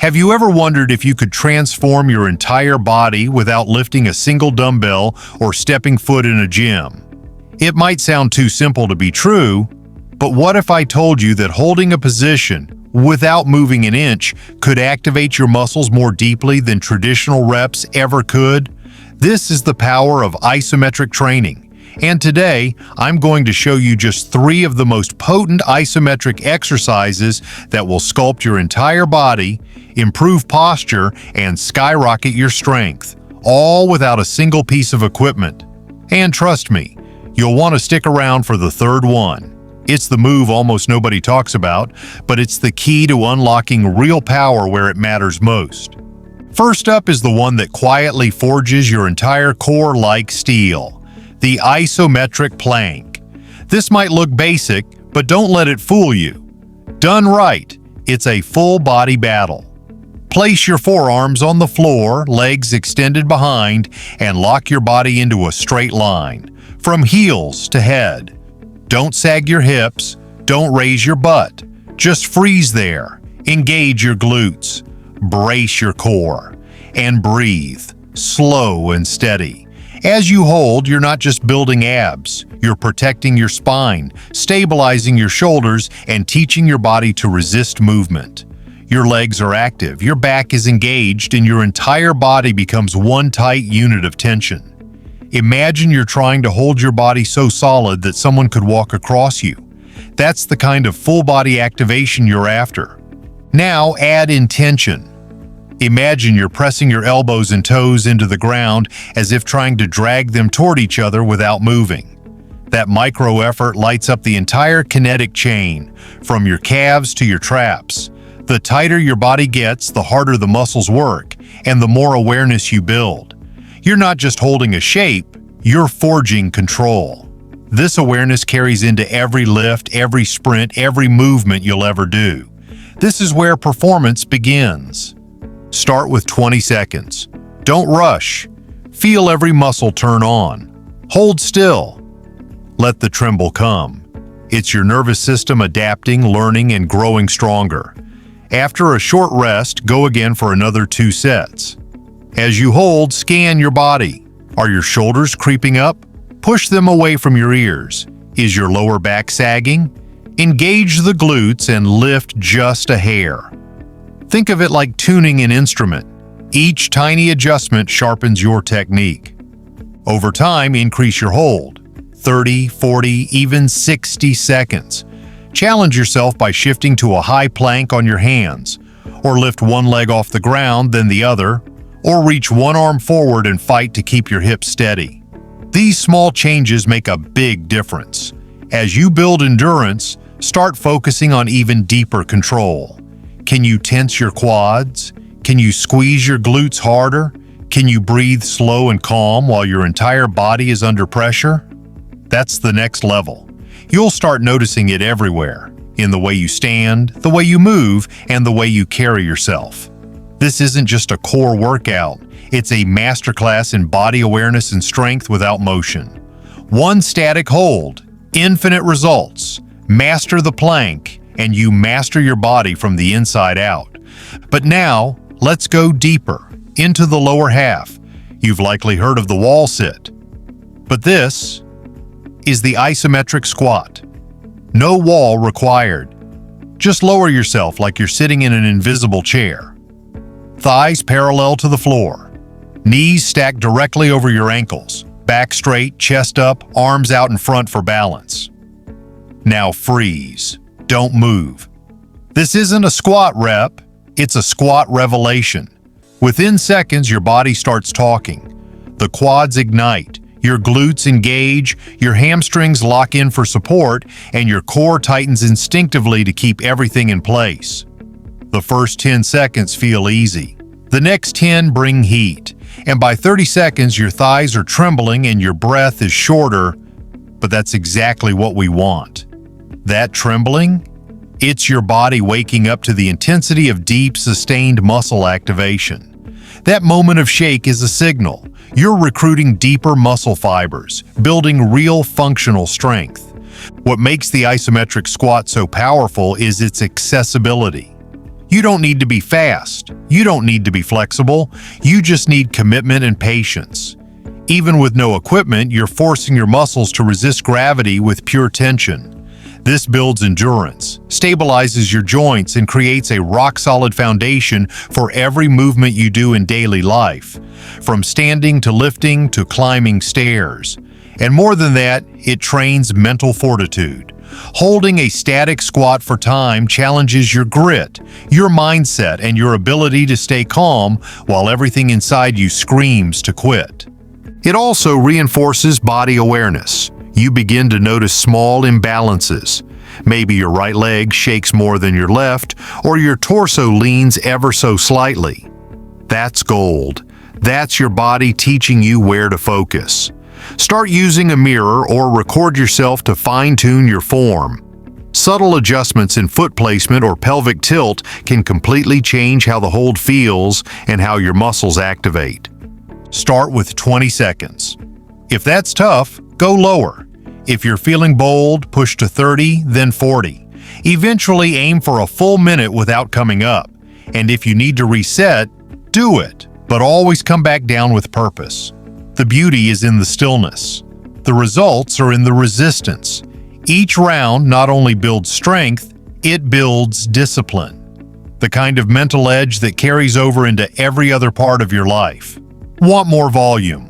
Have you ever wondered if you could transform your entire body without lifting a single dumbbell or stepping foot in a gym? It might sound too simple to be true, but what if I told you that holding a position without moving an inch could activate your muscles more deeply than traditional reps ever could? This is the power of isometric training. And today, I'm going to show you just 3 of the most potent isometric exercises that will sculpt your entire body, improve posture, and skyrocket your strength, all without a single piece of equipment. And trust me, you'll want to stick around for the 3rd one. It's the move almost nobody talks about, but it's the key to unlocking real power where it matters most. First up is the one that quietly forges your entire core like steel. The Isometric Plank. This might look basic, but don't let it fool you. Done right, it's a full-body battle. Place your forearms on the floor, legs extended behind, and lock your body into a straight line, from heels to head. Don't sag your hips, don't raise your butt. Just freeze there, engage your glutes, brace your core, and breathe, slow and steady. As you hold, you're not just building abs, you're protecting your spine, stabilizing your shoulders, and teaching your body to resist movement. Your legs are active, your back is engaged, and your entire body becomes one tight unit of tension. Imagine you're trying to hold your body so solid that someone could walk across you. That's the kind of full-body activation you're after. Now add intention. Imagine you're pressing your elbows and toes into the ground as if trying to drag them toward each other without moving. That micro effort lights up the entire kinetic chain, from your calves to your traps. The tighter your body gets, the harder the muscles work, and the more awareness you build. You're not just holding a shape, you're forging control. This awareness carries into every lift, every sprint, every movement you'll ever do. This is where performance begins. Start with 20 seconds. Don't rush. Feel every muscle turn on. Hold still. Let the tremble come. It's your nervous system adapting, learning, and growing stronger. After a short rest, go again for another 2 sets. As you hold, scan your body. Are your shoulders creeping up? Push them away from your ears. Is your lower back sagging? Engage the glutes and lift just a hair. Think of it like tuning an instrument. Each tiny adjustment sharpens your technique. Over time, increase your hold. 30, 40, even 60 seconds. Challenge yourself by shifting to a high plank on your hands, or lift one leg off the ground, then the other, or reach one arm forward and fight to keep your hips steady. These small changes make a big difference. As you build endurance, start focusing on even deeper control. Can you tense your quads? Can you squeeze your glutes harder? Can you breathe slow and calm while your entire body is under pressure? That's the next level. You'll start noticing it everywhere, in the way you stand, the way you move, and the way you carry yourself. This isn't just a core workout, it's a masterclass in body awareness and strength without motion. One static hold, infinite results. Master the plank, and you master your body from the inside out. But now, let's go deeper, into the lower half. You've likely heard of the wall sit. But this is the isometric squat. No wall required. Just lower yourself like you're sitting in an invisible chair. Thighs parallel to the floor. Knees stacked directly over your ankles. Back straight, chest up, arms out in front for balance. Now freeze. Don't move. This isn't a squat rep, it's a squat revelation. Within seconds, your body starts talking. The quads ignite, your glutes engage, your hamstrings lock in for support, and your core tightens instinctively to keep everything in place. The first 10 seconds feel easy. The next 10 bring heat. And by 30 seconds, your thighs are trembling and your breath is shorter, but that's exactly what we want. That trembling? It's your body waking up to the intensity of deep, sustained muscle activation. That moment of shake is a signal. You're recruiting deeper muscle fibers, building real functional strength. What makes the isometric squat so powerful is its accessibility. You don't need to be fast. You don't need to be flexible. You just need commitment and patience. Even with no equipment, you're forcing your muscles to resist gravity with pure tension. This builds endurance, stabilizes your joints, and creates a rock-solid foundation for every movement you do in daily life, from standing to lifting to climbing stairs. And more than that, it trains mental fortitude. Holding a static squat for time challenges your grit, your mindset, and your ability to stay calm while everything inside you screams to quit. It also reinforces body awareness. You begin to notice small imbalances. Maybe your right leg shakes more than your left, or your torso leans ever so slightly. That's gold. That's your body teaching you where to focus. Start using a mirror or record yourself to fine-tune your form. Subtle adjustments in foot placement or pelvic tilt can completely change how the hold feels and how your muscles activate. Start with 20 seconds. If that's tough, go lower. If you're feeling bold, push to 30, then 40. Eventually aim for a full minute without coming up. And if you need to reset, do it, but always come back down with purpose. The beauty is in the stillness. The results are in the resistance. Each round not only builds strength, it builds discipline. The kind of mental edge that carries over into every other part of your life. Want more volume?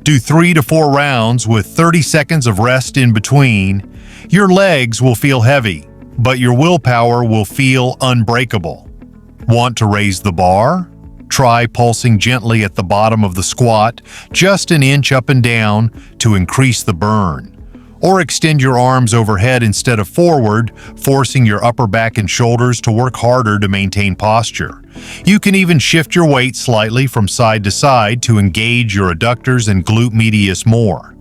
Do 3 to 4 rounds with 30 seconds of rest in between. Your legs will feel heavy, but your willpower will feel unbreakable. Want to raise the bar? Try pulsing gently at the bottom of the squat, just an inch up and down to increase the burn. Or extend your arms overhead instead of forward, forcing your upper back and shoulders to work harder to maintain posture. You can even shift your weight slightly from side to side to engage your adductors and glute medius more.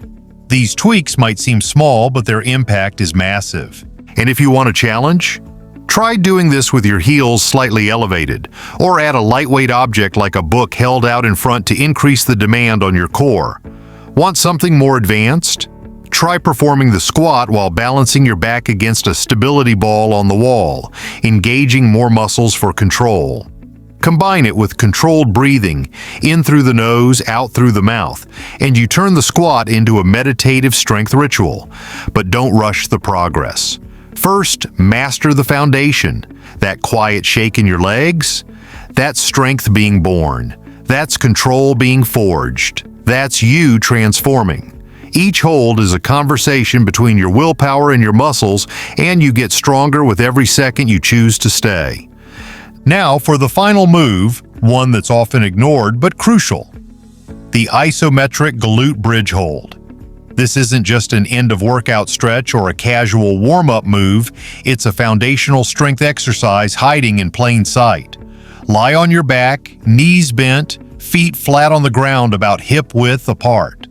These tweaks might seem small, but their impact is massive. And if you want a challenge, try doing this with your heels slightly elevated, or add a lightweight object like a book held out in front to increase the demand on your core. Want something more advanced? Try performing the squat while balancing your back against a stability ball on the wall, engaging more muscles for control. Combine it with controlled breathing, in through the nose, out through the mouth, and you turn the squat into a meditative strength ritual. But don't rush the progress. First, master the foundation. That quiet shake in your legs, that's strength being born. That's control being forged. That's you transforming. Each hold is a conversation between your willpower and your muscles, and you get stronger with every second you choose to stay. Now for the final move, one that's often ignored but crucial. The Isometric Glute Bridge Hold. This isn't just an end-of-workout stretch or a casual warm-up move, it's a foundational strength exercise hiding in plain sight. Lie on your back, knees bent, feet flat on the ground about hip-width apart.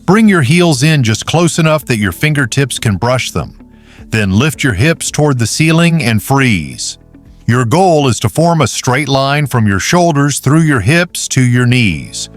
Bring your heels in just close enough that your fingertips can brush them. Then lift your hips toward the ceiling and freeze. Your goal is to form a straight line from your shoulders through your hips to your knees.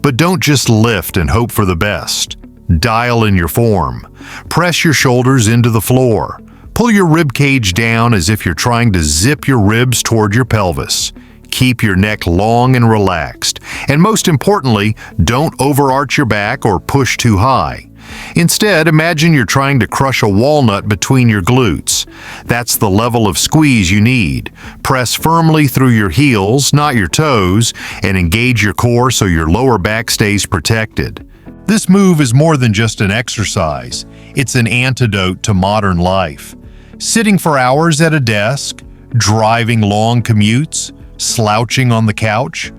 But don't just lift and hope for the best. Dial in your form. Press your shoulders into the floor. Pull your rib cage down as if you're trying to zip your ribs toward your pelvis. Keep your neck long and relaxed. And most importantly, don't overarch your back or push too high. Instead, imagine you're trying to crush a walnut between your glutes. That's the level of squeeze you need. Press firmly through your heels, not your toes, and engage your core so your lower back stays protected. This move is more than just an exercise. It's an antidote to modern life. Sitting for hours at a desk, driving long commutes, slouching on the couch,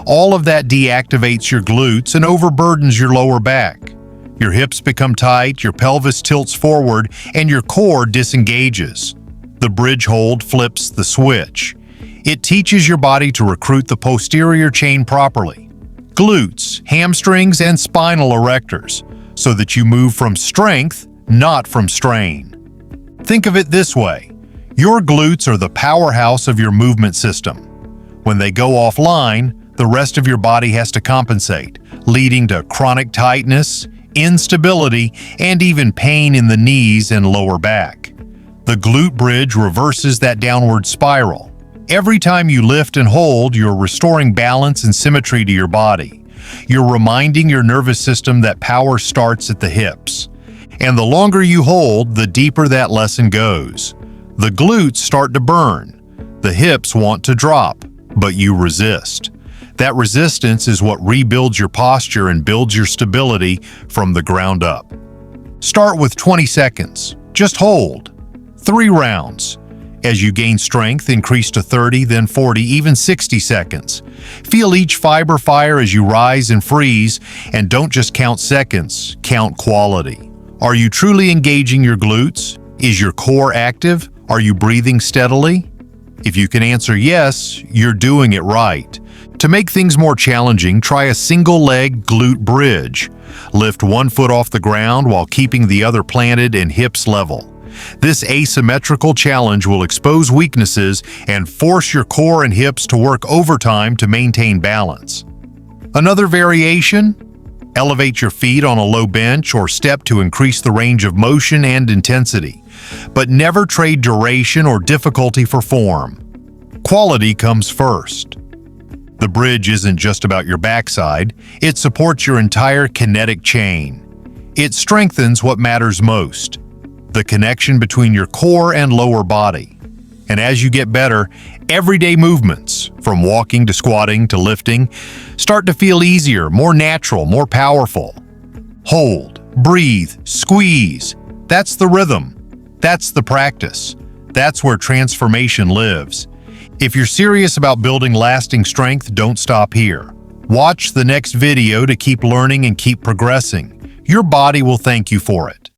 all of that deactivates your glutes and overburdens your lower back. Your hips become tight, your pelvis tilts forward, and your core disengages. The bridge hold flips the switch. It teaches your body to recruit the posterior chain properly, glutes, hamstrings, and spinal erectors, so that you move from strength, not from strain. Think of it this way. Your glutes are the powerhouse of your movement system. When they go offline, the rest of your body has to compensate, leading to chronic tightness, instability, and even pain in the knees and lower back. The glute bridge reverses that downward spiral. Every time you lift and hold, you're restoring balance and symmetry to your body. You're reminding your nervous system that power starts at the hips. And the longer you hold, the deeper that lesson goes. The glutes start to burn. The hips want to drop, but you resist. That resistance is what rebuilds your posture and builds your stability from the ground up. Start with 20 seconds. Just hold. 3 rounds. As you gain strength, increase to 30, then 40, even 60 seconds. Feel each fiber fire as you rise and freeze, and don't just count seconds, count quality. Are you truly engaging your glutes? Is your core active? Are you breathing steadily? If you can answer yes, you're doing it right. To make things more challenging, try a single-leg glute bridge. Lift one foot off the ground while keeping the other planted and hips level. This asymmetrical challenge will expose weaknesses and force your core and hips to work overtime to maintain balance. Another variation? Elevate your feet on a low bench or step to increase the range of motion and intensity. But never trade duration or difficulty for form. Quality comes first. The bridge isn't just about your backside, it supports your entire kinetic chain. It strengthens what matters most, the connection between your core and lower body. And as you get better, everyday movements, from walking to squatting to lifting, start to feel easier, more natural, more powerful. Hold, breathe, squeeze. That's the rhythm. That's the practice. That's where transformation lives. If you're serious about building lasting strength, don't stop here. Watch the next video to keep learning and keep progressing. Your body will thank you for it.